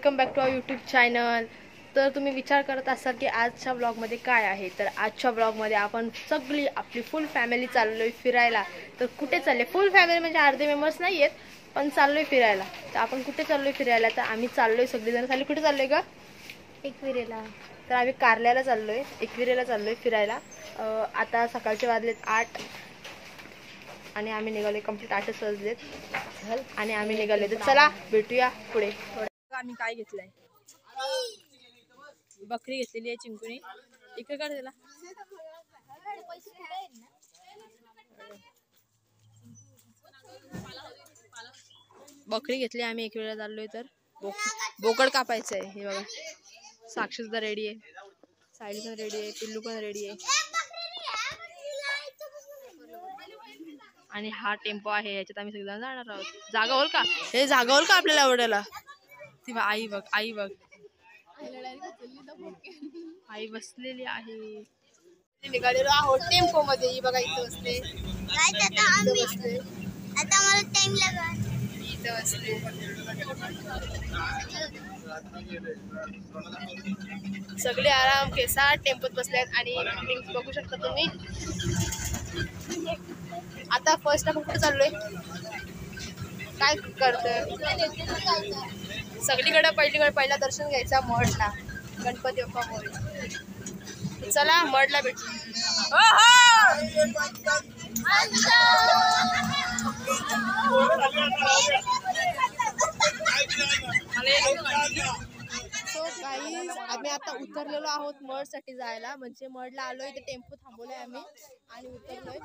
Welcome back to our YouTube channel. तर तुम्ही विचार करत असाल की आजच्या ब्लॉगमध्ये काय आहे. तर आजच्या ब्लॉगमध्ये आपण सगळी आपली फुल फॅमिली चाललोय फिरायला. तर कुठे चालले? फुल फॅमिली म्हणजे अर्धे मेंबर्स नाही आहेत, पण चाललोय फिरायला. तर आपण कुठे चाललोय फिरायला? तर आम्ही चाललोय सगळेजण. खाली कुठे चाललोय का? एकविरेला. तर आम्ही कारल्याला चाललोय, एकविरेला चाललोय फिरायला. आता सकाळचे वाजलेत 8 आणि आम्ही निघालोय. कंप्लीट 8च वाजलेत आणि आम्ही निघालोय. तर चला भेटूया पुढे. आम्ही काय घेतलंय? बकरी घेतलेली आहे चिंकुनी. इकडे काढ त्याला. बकरी घेतली आम्ही. एक वेळेला चाललोय. तर बोकड कापायचं आहे. हे बघा, साक्षी सुद्धा रेडी आहे, सायली पण रेडी आहे, पिल्लू पण रेडी आहे. आणि हा टेम्पो आहे, याच्यात आम्ही सगळेजण जाणार आहोत. जागा होईल का? हे जागा होईल का आपल्याला एवढ्याला? ती आई बघ, आई बघ, आई बसलेली आहे. निघालेलो आहोत टेम्पो मध्ये. ही बघा इथं बसले, आता मला टाइम लगा. इथं बसले. सगळे आराम केसात टेम्पोत बसलेत आणि बघू शकता तुम्ही. आता फर्स्ट आपण कुठे चाललोय? काय करतोय? सगळीकडे पहिला दर्शन घ्यायचा मठला, गणपती बाप्पा मोरया. चला मठला भेटू. सो गाईज, आम्ही आता उतरलेलो आहोत मठ साठी जायला. म्हणजे मठला आलोय, तर टेम्पो थांबवलाय आम्ही आणि उतरलोय.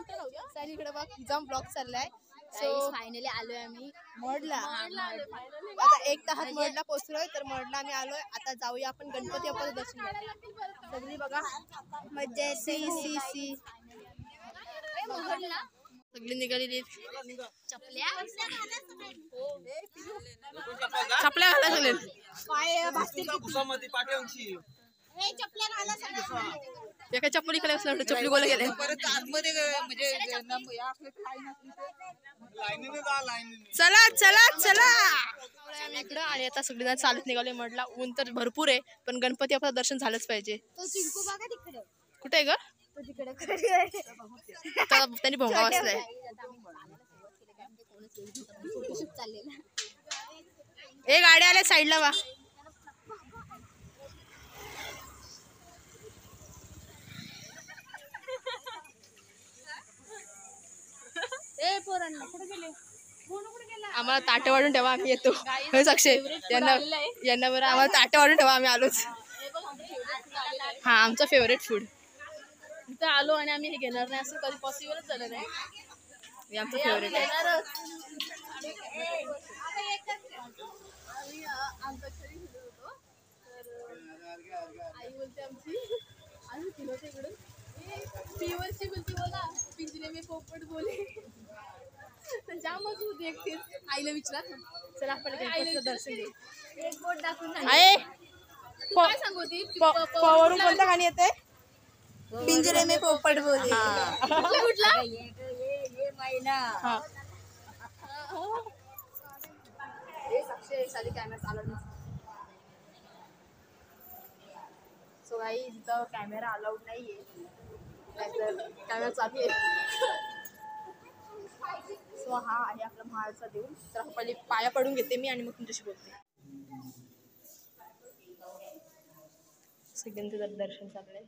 सायली इकडे बघ, जम ब्लॉग चाललाय. सो फायनली आलोय आम्ही मठला. आता 1 तासात मठला पोहोचलोय. तर मठला आम्ही आलोय. आता जाऊया आपण गणपती बाप्पाचं दर्शन घ्यायला. सगळी बघा मज्जा येते. सी सगळी निघालेली. चपल्या चपल्या घाला सगळे. एका चप्पली खाली असलं चपली गोल गेले. चला चला चला इकडं. आणि आता सगळेजण चालत निघाले मठला. ऊन तर भरपूर आहे, पण गणपती बाप्पाचं दर्शन झालंच पाहिजे. कुठे आहे ग? त्यांनी भोंगा वाचलाय. ए गाड्या आल्या, साईडला वा. आम्हाला ताटे वाढून ठेवा, आम्ही येतो. साक्षी यांना बरं आम्हाला ताटे वाढून ठेवा, आम्ही आलोच. हा आमचा फेवरेट फूड. इथं आलो आणि आम्ही हे घेणार नाही असं कधी पॉसिबलच झालं नाही. हे आमचं फेवरेट आहे. आई बोलते आमची, आम्ही फिरवतो इकडून. फीवरची बोलते बोला, पिंजरे में पोपट बोले. जामच होती एकटीच. आईला विचारा. चला आपण गणपतीचं दर्शन घेऊ. एक बोट दाखवून आहे. काय सांगू ती पवरून कोणतं गाणी येते? पिंजरे में पोपट बोले. कुठला? ये महिना. सो गाईज, इथं कॅमेरा अलाउड नाहीये, नाहीतर कॅमेरा चालू आहे. सो हा आहे आपला महालचा देव. तर पहिले पाया पडून घेते मी आणि मग तुमच्याशी बोलते. सगळ्यांचं दर्शन चाललंय.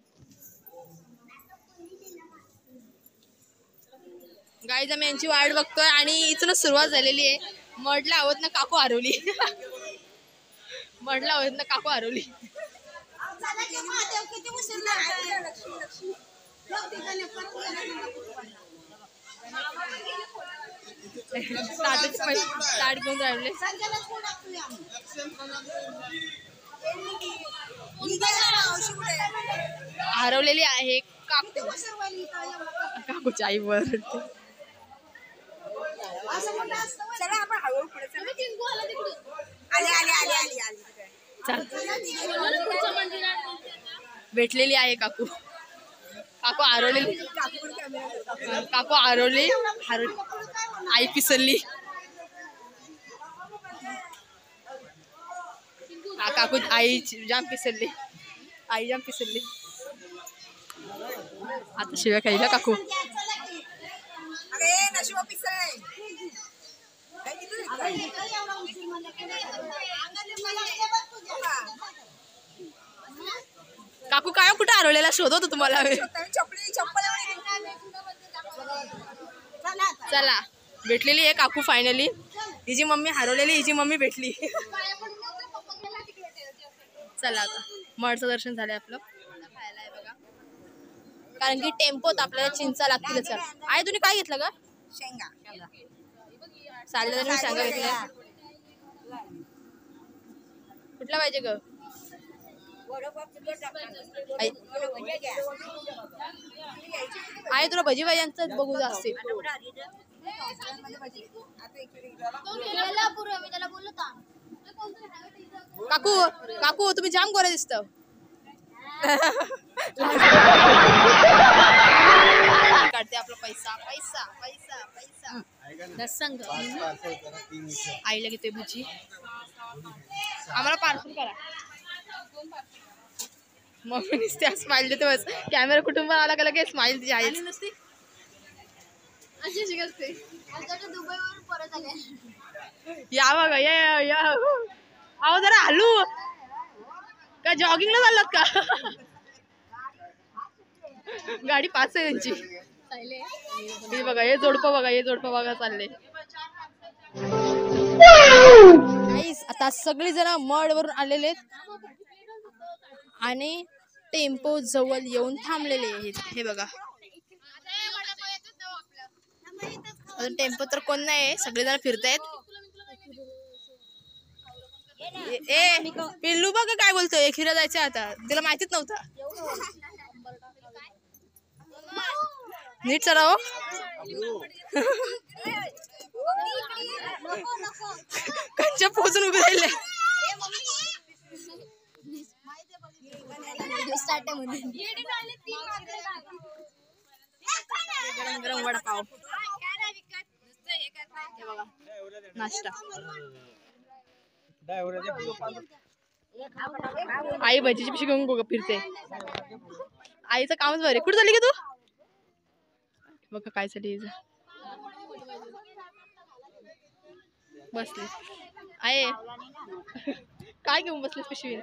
गाईज, आम्ही यांची वाट बघतोय आणि इथूनच सुरुवात झालेली आहे. मडला आहोत ना काकू हरवली. मडला आहोत ना काकू हरवली. ताट घेऊन राहिले. हरवलेली आहे काकू. काकूची आई वर. भेटलेली आहे काकू. काकू हरवलेली. काकू हरवली. आई पिसरली. काकू आई जाम पिसरली, आई जाम पिसरली. आता शिव्या खायला काकू. काकू काय कुठे हरवलेला शोधतो तुम्हाला. चला भेटलेली आहे काकू फायनली. हिची मम्मी हरवलेली, हिची मम्मी भेटली. चला आता मठचं दर्शन झालंय आपलं. कारण की टेम्पोत आपल्याला चिंचा लागतील. चल आई तुम्ही काय घेतलं ग? शेंगा. चाललं तर मी शेंगा घेतल्या. कुठला पाहिजे ग? आई तुला भजी भाज्यांच बघू असते. काकू काकू तुम्ही जाम गोरे दिसत. काढते आपला पैसा पैसा पैसा पैसा. संघ आईला घेते भजी. आम्हाला पार्सल करा. मम्मी नुसते स्माइल देते बस. कॅमेरा कुठून आला का लगेच स्माइल तिची आई नसते. या बघा या या. अहो जरा हलू का जॉगिंगला चाललात का? गाडी 5 आहे त्यांची. हे बघा हे जोडपं बघा, हे जोडपं बघा चालले. आता सगळी जण मड वरून आलेले आणि टेम्पो जवळ येऊन थांबलेले आहेत. हे बघा अजून टेम्पो तर कोण नाही, सगळेजण फिरतायत. ए पिल्लू बघ काय बोलतोय. खिरा जायचं आता, तिला माहितीच नव्हतं. नीट चढाव. कंच्या पोचून उभे राहिले. गरम गरम वडापाव नाश्ता. आई भजीची पिशवी घेऊन फिरते. आईचं कामच बरे. कुठे चालली का तू? बघा काय चालली बसली. आहे काय घेऊन बसलीस पिशवी?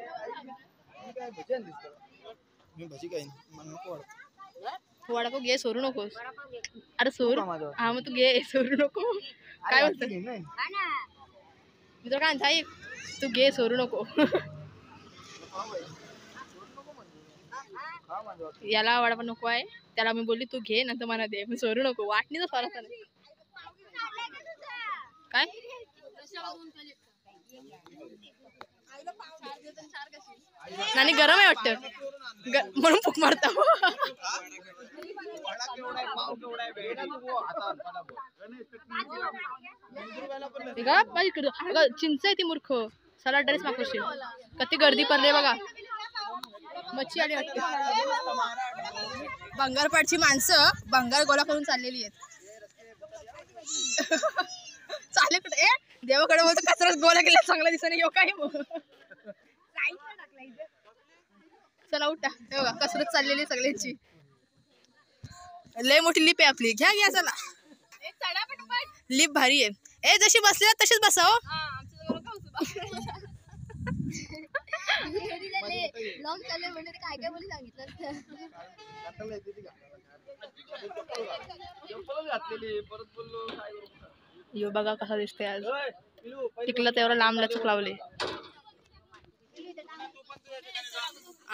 वडापाव घे, सोरू नकोस. अरे सोरू. हा मग तू घे, सोरू नको. काय बोलतो मी तुला काय म्हणते, तू घे सोरू नको. याला वडापाव नको आहे, त्याला मी बोलली तू घे नंतर मला दे, मी सोरू नको. वाटणीचा फरक नाही काय. आणि गरम आहे वाटतं म्हणून फुक मारता. चिंच आहे ती मूर्ख. सला ड्रेस मागवशील. किती गर्दी पडली बघा. मच्छी आली वाटते. बंगारपाडची माणसं बंगार गोळा करून चाललेली आहेत. चालेल कुठे देवाकडे बोलतो कचराच गोळा केला चांगला दिसत नाही. काय चला उठा. बघा कसरत चाललेली सगळ्यांची. लय मोठी लिप आहे आपली. घ्या घ्या चला. लिप भारी आहे. ए जशी बसली तशीच बसाव. यो बघा कसा दिसते आज. टिकला तेवढा लांब लचक लावले.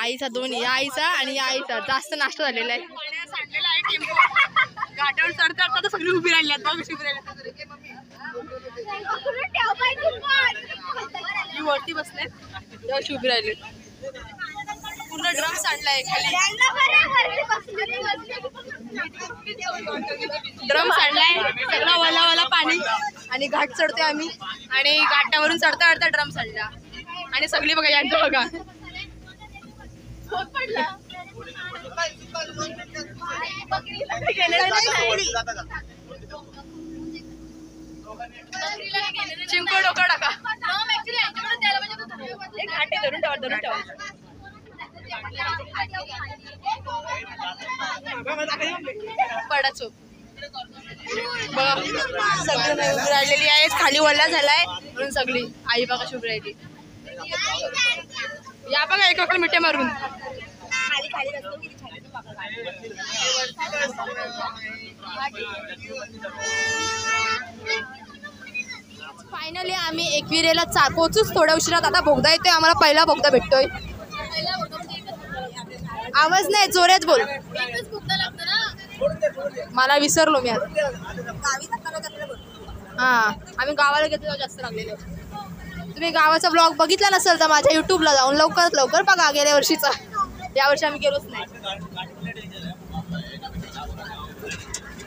आईचा दोन्ही, या आईचा आणि या आईचा जास्त नाश्ता झालेला आहे. घाटावर चढता चढता सगळी उभी राहिली वरती बसले तेव्हा उभी राहिली. पूर्ण ड्रम सांडलाय खाली. ड्रम सांडलाय सगळा वाला वाला पाणी. आणि घाट चढतोय आम्ही आणि घाटावरून चढता चढता ड्रम सांडला. आणि सगळी बघा यांचं बघा चिंको डोका टाका. धरून ठेवा धरून ठेवा. पडा चोप बघा सगळी उभी राहिलेली आहे. खाली वल्ला झालाय म्हणून सगळी आई बघा शुभ राहिली. या बघा एकाकडे मिठे मारून फायनली आम्ही एकविरेला पोचूच थोड्या उशिरात. आता बोगदा येतोय आम्हाला. पहिला बोगदा भेटतोय. आवाज नाही जोरात बोल. मला विसरलो मी आता. हा आम्ही गावाला घेतलो जास्त लागलेलो. तुम्ही गावाचा ब्लॉग बघितला नसेल तर माझ्या युट्यूबला जाऊन लवकरात लवकर बघा. गेल्या वर्षीचा. यावर्षी आम्ही गेलोच नाही.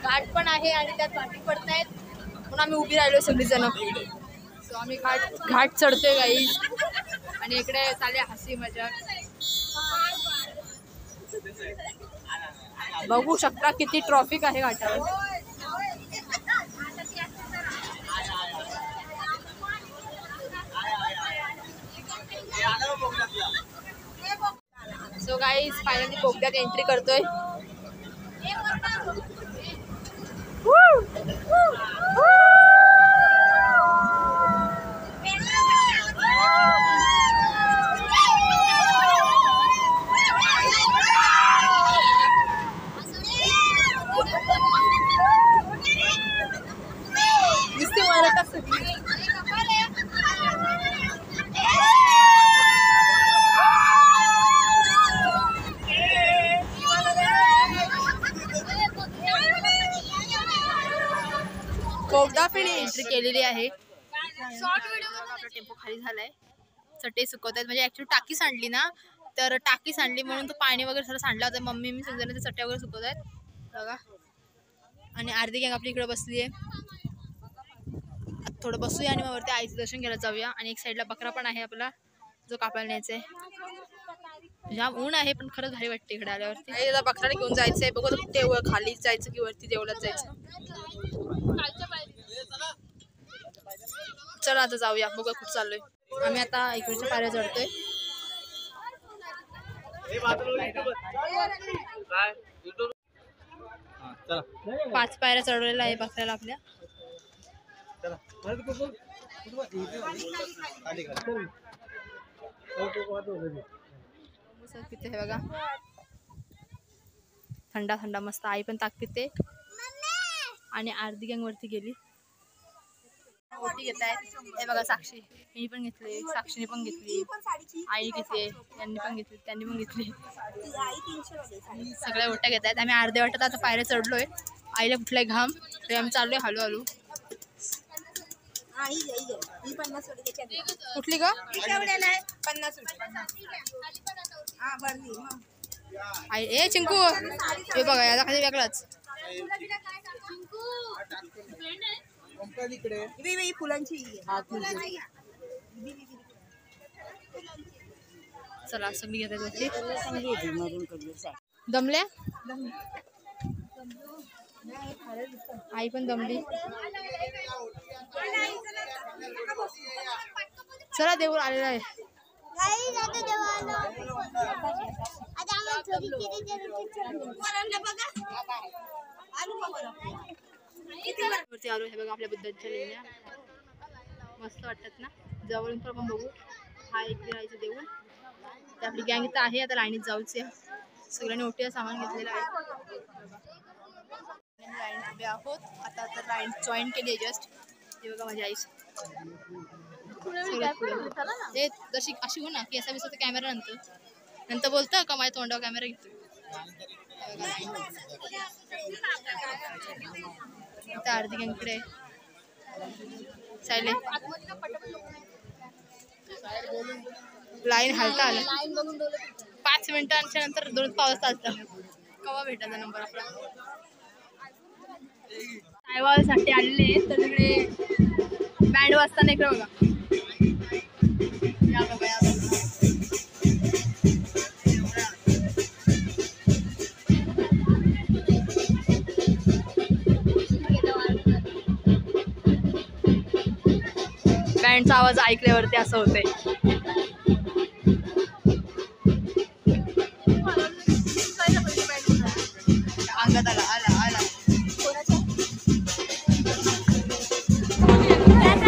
घाट पण आहे आणि त्यात वाटी पडतायत म्हणून आम्ही उभी राहिलो सगळीजण. सो आम्ही घाट चढतोय गाई आणि इकडे चाले हसी मजाक. बघू शकता किती ट्रॉफिक आहे घाटावर. सो गाईज फायनली बोगद्यात एंट्री करतोय. बोगदा फेरी एंट्री केलेली आहे. आपला टेम्पो खाली झालाय. चटई सुकवत आहेत म्हणजे ऍक्च्युली टाकी सांडली ना तर टाकी सांडली म्हणून तो पाणी वगैरे सगळं सांडला होता. मम्मी मी सगळ्यांना ते चटई वगैरे सुकवत आहेत बघा. आणि अर्धी गँग आपली इकडे बसली आहे. थोडं बसूया आणि मग वरती आईचं दर्शन घ्यायला जाऊया. आणि एक साईडला बकरा पण आहे आपला जो कापायला न्यायचा आहे. जाम ऊन आहे पण खरंच भारी वाटते इकडे आल्यावरती. त्याला बकराने घेऊन जायचं आहे. बघू कुठे खाली जायचं की वरती देवळात जायचं. चला आता जाऊया. बघा कुठं चाललोय. आम्ही आता इकडच्या पायऱ्या चढतोय. पाच पायऱ्या चढवलेल्या आहे बकऱ्याला आपल्या. पिते बघा थंडा थंडा मस्त. आई पण ताक पिते आणि अर्धी गँग वरती गेली. ओटी घेत आहेत हे बघा. साक्षी मी पण घेतली. साक्षीने पण घेतली. आई घेतली. यांनी पण घेतली. त्यांनी पण घेतली. सगळ्या ओट्या घेत आहेत. आम्ही अर्ध्या वाटत आता पायऱ्या चढलोय. आईला कुठलाय घाम ते आम्ही चाललोय हळूहळू. कुठली ग 50 आई ए चिंकू हे बघा याचा खाली वेगळाच. चला सगळी घेतात. दमल्या आई पण दमली. चला देऊळ आलेला आहे. वरती आलो हे बघा. आपल्या बुद्धांच्या लेण्या मस्त वाटतात ना. जवळून पण बघू. हा एक राहायचं देऊळ. ते आपली गँग इथं आहे. आता लाईनीत जाऊच. सगळ्यांनी ओटीला सामान घेतलेलं आहे. लाईन उभे आहोत आता. तर लाईन जॉईन केली आहे जस्ट. हे बघा माझी आई ते जशी अशी हो ना की असा विसरतो कॅमेरा नंतर बोलतं का माझ्या तोंडावर कॅमेरा घेतो. अर्धी गँगकडे सायले लाईन हालता आलं. 5 मिनिटांच्या नंतर 2 पाऊस चालतं. केव्हा भेटायचा नंबर आपला. सायवासाठी आलेले तर तिकडे बँड वाजताना इकडे बघा. या बघा या बघा. बँडचा आवाज ऐकल्यावरती असं होतंय. अंगात आला आला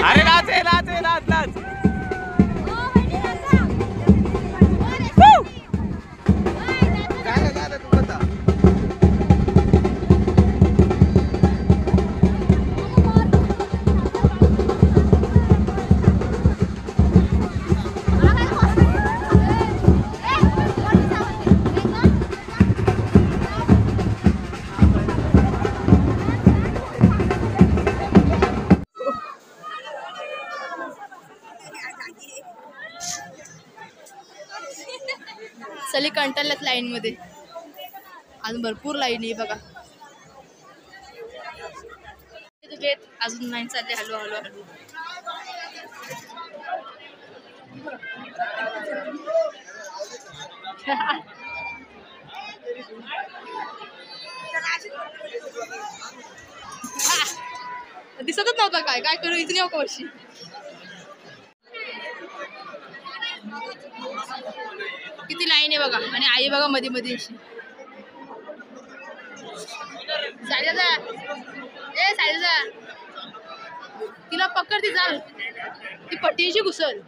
अरे नाच आहे नाच आहे नाच नाच चली कंटाळल्यात लाईन मध्ये अजून भरपूर लाईन आहे बघा अजून लाईन चालली हळू हळू हळू दिसतच नव्हता काय काय करू इथे नको वर्षी किती लाईन आहे बघा आणि आई बघा मध्ये मध्ये अशी सायला जा ए सायला जा तिला पकड ती चाल ती पट्टीची घुसल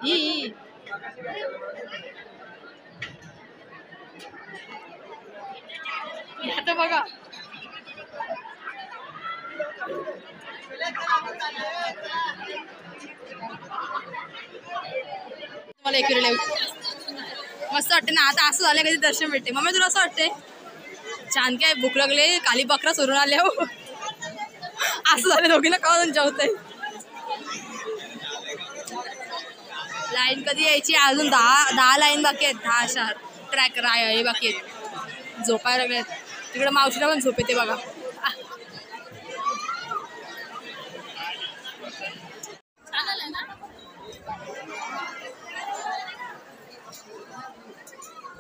ही आता बघा मला एक मस्त वाटते ना आता असं झालं कधी दर्शन भेटते मम्मी तुला असं वाटते छान काय भूक लागले काली बकरा सोडून आले हो असं झालं दोघींना का जेवतंय लाईन कधी यायची अजून 10 लाईन बाकी आहेत 10 अशा ट्रॅक हे बाकी आहेत झोपायला लागलेत तिकडे मावशीला पण झोप येते बघा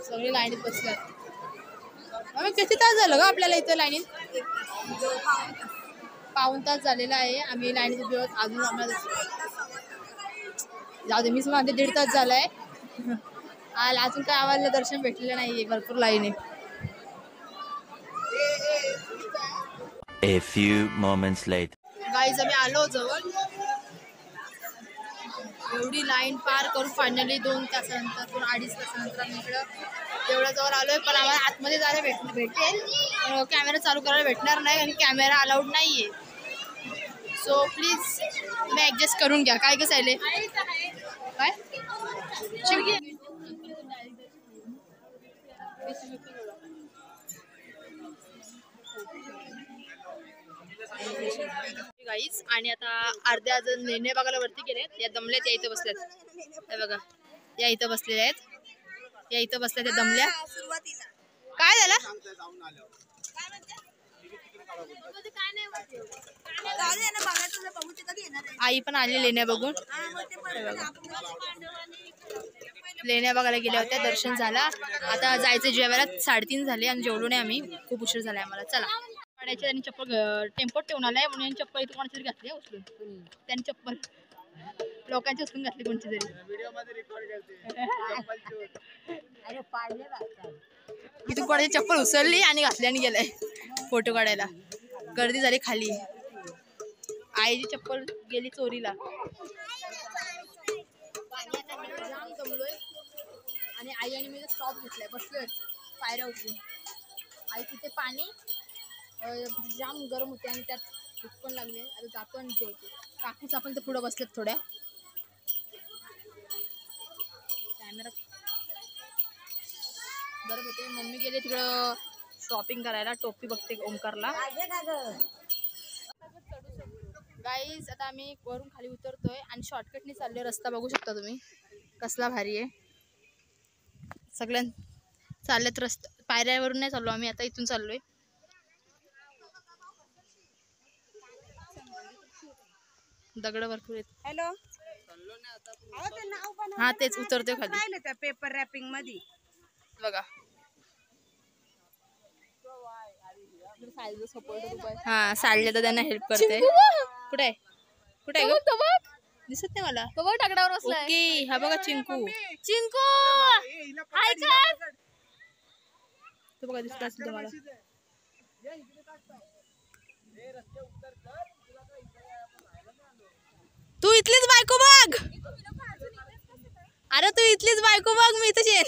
सगळी लाईनीत बसल्यात किती तास झालं ग आपल्याला इथं लाईनीत पाऊण तास झालेला आहे आम्ही लाईनीत दिवस अजून आम्हाला जाऊ दे मीच माझे 1.5 तास झालाय अजून काय आम्हाला दर्शन भेटलेलं नाहीये भरपूर लाईन आहे A few moments later. Guys आम्ही आलो जवळ एवढी लाईन पार करून फायनली 2 तासानंतर 2-2.5 तासानंतर आम्ही इकडं एवढ्या जवळ आलोय पण आम्हाला आतमध्ये जायला भेटेल कॅमेरा चालू करायला भेटणार नाही आणि कॅमेरा अलाउड नाहीये सो प्लीज तुम्ही ऍडजस्ट करून घ्या काय कसं आहे काय गाईज आणि आता अर्ध्या जण निर्णय बघायला वरती गेलेत या दमल्यात या इथं बसल्यात हे बघा या इथं बसलेल्या आहेत या इथं बसल्या त्या दमल्या काय झालं आई पण आली लेण्या बघून लेण्या बघायला गेल्या होत्या दर्शन झाला आता जायचं जेवायला 3:30 झाले आणि जेवलो नाही आम्ही खूप उशीर झालाय आम्हाला चला गाड्याच्या त्यांनी चप्पल टेम्पोत ठेवून आलाय म्हणून चप्पल इथं कोणाची तरी घातली उचलून त्यांनी चप्पल लोकांची उचलून घातली कोणची तरी इथून कोणाची चप्पल उचलली आणि घातली आणि गेलाय फोटो काढायला गर्दी झाली खाली आईची चप्पल गेली चोरीला आणि आई आणि मी स्टॉप घेतलाय बसलोय पायऱ्या उचलून आई तिथे पाणी जाम गरम होते आणि त्यात भूक पण लागली आता जातो आणि जेवतो काकूच आपण तर पुढे बसलेत थोड्या कॅमेरा बरं होते मम्मी गेले तिकडं शॉपिंग करायला टोपी बघते ओमकारला गाईज आता आम्ही वरून खाली उतरतोय आणि शॉर्टकटने चाललोय रस्ता बघू शकता तुम्ही कसला भारी आहे सगळ्यां चालल्यात रस्ता पायऱ्यावरून नाही चाललो आम्ही आता इथून चाललोय दगड भरपूर आहेत हॅलो हा तेच उतरतोय खाली त्या पेपर रॅपिंग मध्ये बघा हा साडले तर त्यांना हेल्प करते कुठे आहे कुठे आहे दिसत नाही मला टाकडावर ओके हा बघा चिंकू चिंकू हाय कर तो बघा दिसत असेल तुम्हाला तू इथलीच बायको बघ. अरे तू इथलीच बायको बघ, मी इथेच येईन.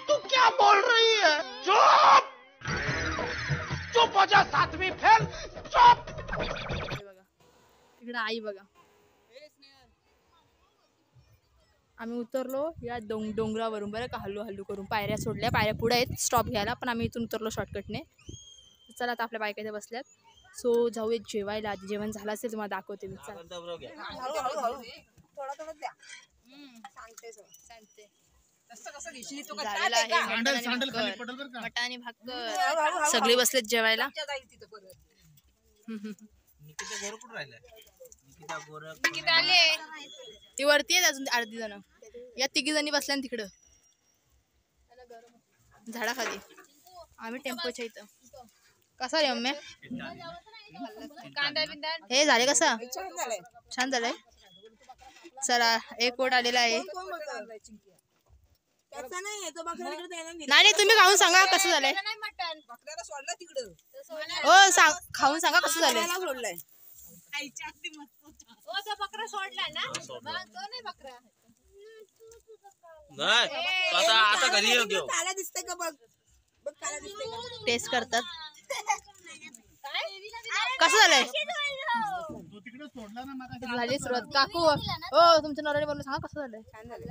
तू क्या बोल रही है? चुप चुप हो जा, सातवीं फेल, चुप. तिकडे आई बघा. आम्ही उतरलो या डोंगरावरून बरं का, हल्लू हल्लू करून पायऱ्या सोडल्या. पायऱ्या पुढे आहेत स्टॉप घ्यायला, पण आम्ही इथून उतरलो शॉर्टकटने. चला आता आपल्या बायका इथे बसल्यात, सो जाऊया जेवायला. आधी जेवण झालं असेल तुम्हाला दाखवते मी. चला झालेलं आहे मटण आणि भाकर. सगळे बसलेत जेवायला. ती वरती आहेत अजून अर्धी जण. या तिघी जणी बसल्या तिकडं झाडाखाली. आम्ही टेम्पोच्या इथं. कसा रे अम्मे? हे झाले कसं? छान झालंय. चला एक पोट आलेला आहे. नाही तुम्ही खाऊन सांगा कसं झालंय. हो खाऊन सांगा कसं झालंय. आता घरी टेस्ट करतात कसं झालंय. झाली सुरुवात. काकू हो तुमच्या नवऱ्याने बनवून सांगा कसं झालंय. छान झालं.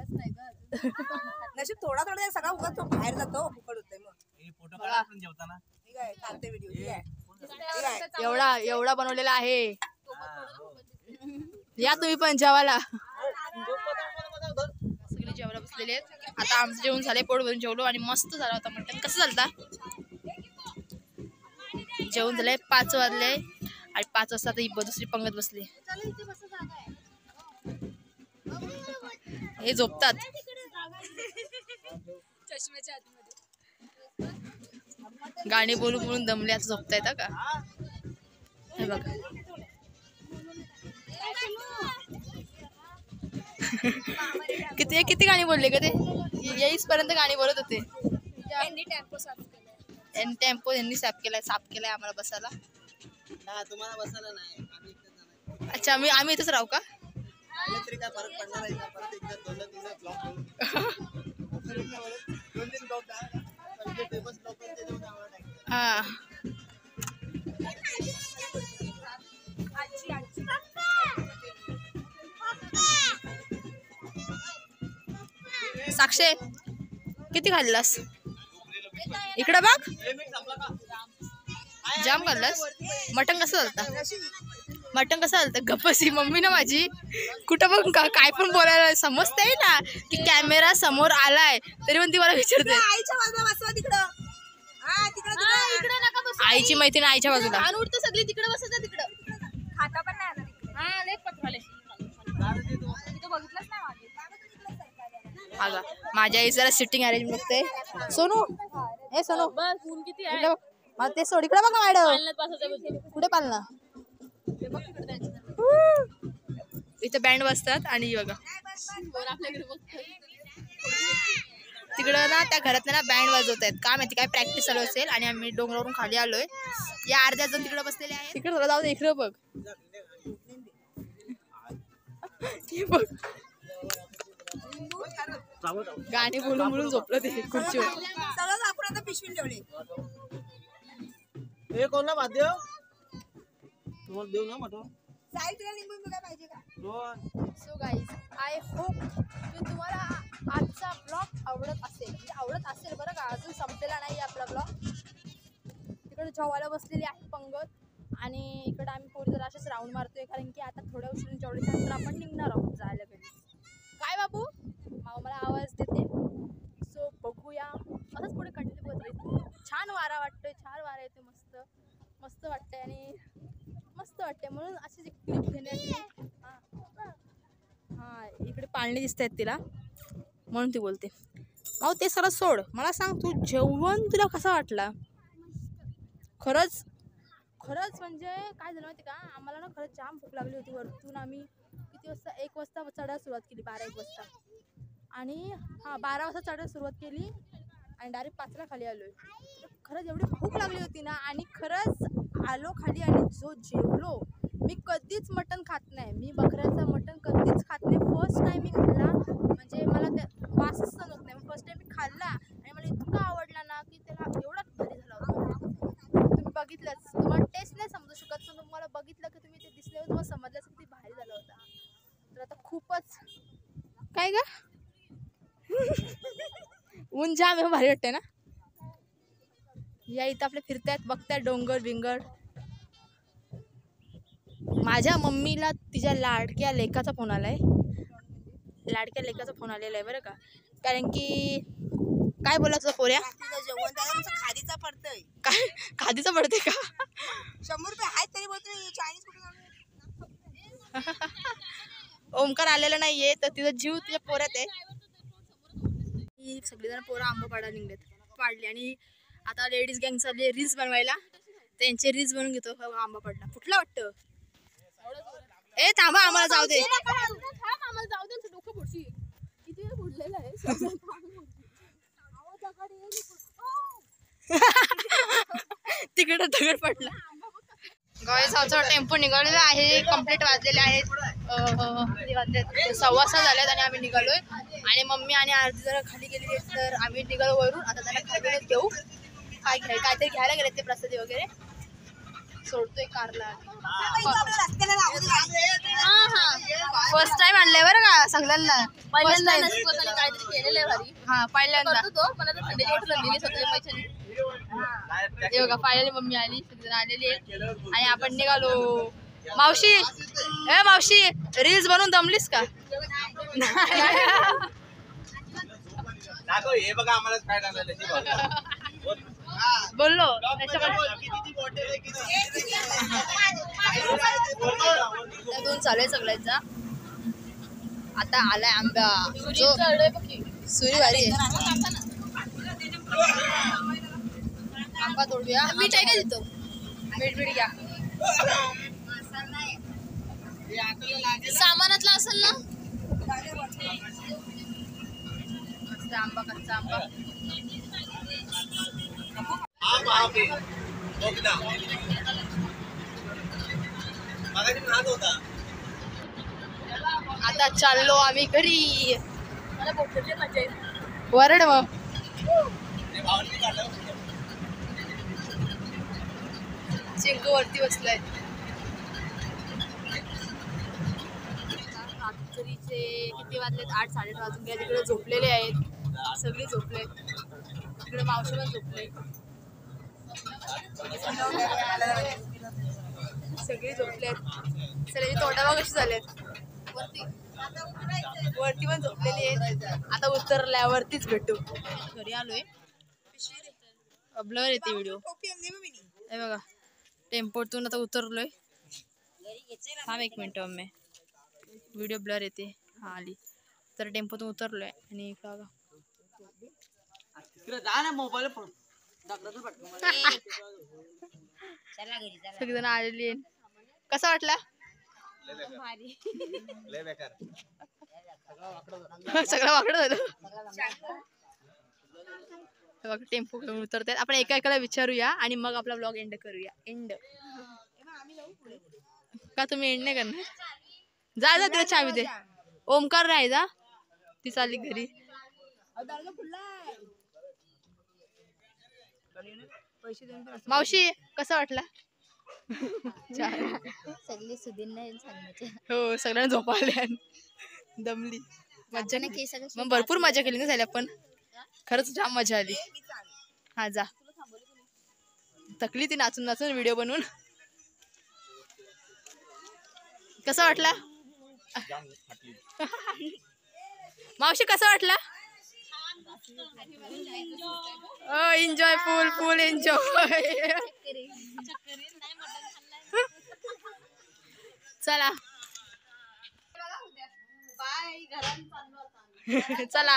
नशीब थोडा थोडा सगळा उगा तो बाहेर जातो फुकट होते. मग एवढा एवढा बनवलेला आहे. या तुम्ही पण जेवायला. सगळे जेवायला बसलेले आहेत. आता आमचं जेवण झालंय, पोट भरून जेवलो आणि मस्त झाला होता मटण. कसं झालता जेवण झालंय. 5 वाजले आणि 5 वाजता आता ही दुसरी पंगत बसली. हे झोपतात. गाणी बोलून बोलून दमले आता झोपतायत का. हे बघा किती किती गाणी बोलले का ते. येईस पर्यंत गाणी बोलत होते. टेम्पो यांनी साफ केलाय आम्हाला बसायला. तुम्हाला बसायला नाही. अच्छा आम्ही इथेच राहू का. तरी काय फरक पडणार आहे का. परत एकदा 2-3 ब्लॉक हा साक्षे किती खाल्लास. इकडं बघ जाम खाल्लास. मटण कसं झालतं. मटण कसं झालं. गप्पसी मम्मी ना माझी कुठं पण काय पण बोलायला समजतंय ना की कॅमेरा समोर आलाय तरी पण ती मला विचारते. आईची मैत्रीण आईच्या बाजूला. सगळी तिकडे बसत तिकडं खाता पण नाही. अगं माझ्या आई जरा सिटिंग अरेंज बघते. सोनू ए सोनू ते सोड इकडे बघ ना मॅडम. कुठे पालना. इथे बँड वाजतात आणि बघा तिकडं ना त्या घरात ना बँड वाजवत आहेत. काय माहिती काय प्रॅक्टिस चालू असेल. आणि आम्ही डोंगरावरून खाली आलोय. या अर्ध्या जण तिकडे बसलेले आहेत. तिकडे जाऊ दे. इकडे बघ बघ गाणी बोलून बोलून झोपलं ते खुर्चीवर. आपण आता पिशवी ठेवली. हे कोण ना माध्यम तुम्हाला देऊ ना मटण. सो गाईज आय होप की तुम्हाला आजचा ब्लॉग आवडत असेल बरं का. अजून संपलेला नाही आपला ब्लॉग. तिकडे जेवायला बसलेली आहे पंगत आणि इकडे आम्ही पोरी जरा असेच राऊंड मारतोय कारण की आता थोड्या उशिरून जेवढ्यानंतर आपण निघणार आहोत जायला घरी. काय बाबू मला आवाज देते. सो बघूया असंच पुढे कंटिन्यू करतोय. छान वारा वाटतोय. छान वारा येते. मस्त मस्त वाटतंय आणि मस्त वाटते म्हणून अशीच एक क्लिप घेण्याची. हा इकडे पाळणे दिसत आहेत तिला म्हणून ती बोलते. अहो ते सगळं सोड. मला सांग तू जेवण तुला कसा वाटला. खरंच म्हणजे काय झालं माहिती का. आम्हाला ना खरंच जाम भूक लागली होती. वरतून आम्ही किती वाजता 1 वाजता चढायला सुरुवात केली. 12-1 वाजता आणि 12 वाजता चढायला सुरुवात केली आणि डायरेक्ट 5ला खाली आलोय. खरंच एवढी भूक लागली होती ना आणि खरंच आलो खाली आणि जो जेवलो. मी कधीच मटण खात नाही, मी बकऱ्याचं मटण कधीच खात नाही. फर्स्ट टाइम मी खाल्ला म्हणजे मला त्या वासच सहन होत नाही. फर्स्ट टाइम मी खाल्ला आणि मला इतका आवडला ना की त्याला एवढा भारी झाला होता. तुम्ही बघितलंच, तुम्हाला टेस्ट नाही समजू शकत पण तुम्हाला बघितलं की तुम्ही ते दिसल्यावर तुम्हाला समजलंच किती भारी झाला होता. तर आता खूपच काय ग ऊन जाम आहे, भारी वाटतंय ना. या इथं आपले फिरतायत, बघतायत डोंगर बिंगर. माझ्या मम्मीला तिच्या लाडक्या लेकाचा फोन आलाय, लाडक्या लेकाचा फोन आलेला आहे बरं का. कारण की काय बोलायचं पोऱ्या, जेवण त्याला खादीचा पडतंय. काय खादीचं पडते का? 100 रुपये आहेत तरी बोलतोय चायनीज कुठे जाणार? ओमकार आलेला नाहीये तर तिचा जीव तिच्या पोऱ्यात आहे. सगळेजण पोरं आंबा पाडायला निघलेत, पाडले आणि आता लेडीज गँग चालली रील्स बनवायला. त्यांचे रील्स बनवून घेतो. आंबा पडला कुठला वाटतं. ए थांबा, आम्हाला जाऊ दे. तिकडे दगड पडला. गावाचा टेम्पो निघालेला आहे. कंप्लीट वाजलेले आहेत 6:15 झाल्यात आणि आम्ही निघालोय. आणि मम्मी आणि आरती जरा खाली गेलेली आहेत तर आम्ही निघालो वरून. आता त्यांना खाली घेऊ, काहीतरी घ्यायला गेले ते प्रसादी वगैरे. सोडतोय कारला. फर्स्ट टाइम आणलंय बरं का सगळ्यांना. काहीतरी केलेलं आहे भारी. हा पहिल्यांदा हे बघा फायनली मम्मी आली, सगळेजण आलेली आहे आणि आपण निघालो. मावशी ए मावशी, रील्स बनवून दमलीस का? बोललो दोन चालू आहे सगळ्यांचा. आता आलाय आंबा, सुरी भारी आहे. आंबा तोडूया. मीठ आहे का देतो? मीठ घ्या. सामानातला असेल ना आंबा, कच्चा आंबा. आता चाललो आम्ही घरी. वरड मग चिंकू वरती बसलाय. रात्रीचे किती वाजलेत? 8, 8:30 वाजून गेले. तिकडे झोपलेले आहेत सगळे, झोपले तिकडे. मावशी पण झोपले, सगळे झोपले आहेत. सगळ्यांची तोंडावा कशी झालेत. वरती पण झोपलेली आहेत. आता उतरल्यावरतीच भेटू. घरी आलोय. ब्लर येते व्हिडिओ. हे बघा टेम्पोतून आता उतरलोय. थांब 1 मिनिट मम्मी, व्हिडिओ ब्लर येते. हा आली. तर टेम्पोतून उतरलोय आणि बघा सगळेजण आलेली. कसं वाटलं? सगळं वाकडं झालं. टेम्पो घेऊन उतरतात. आपण एका एकाला विचारूया आणि मग आपला ब्लॉग एंड करूया. एंड का तुम्ही एंड नाही करणार? जा जा, तिला चावी दे. ओमकार राहायचा, ती चालली घरी. मावशी कसं वाटला? सगळी सुधीर नाही सांगायचे. हो सगळ्यांना झोप आल्या, दमली. मज्जा नाही, मग भरपूर मजा केली ना झाल्या. पण खरंच जाम मजा आली. हा जा, थकली ती नाचून नाचून व्हिडिओ बनवून. कसं वाटला मावशी? कसं वाटला? एन्जॉय, फुल फुल एन्जॉय. चला चला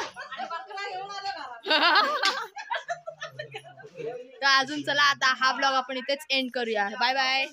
अजून चला. आता हा ब्लॉग आपण इथेच एंड करूया. Bye bye.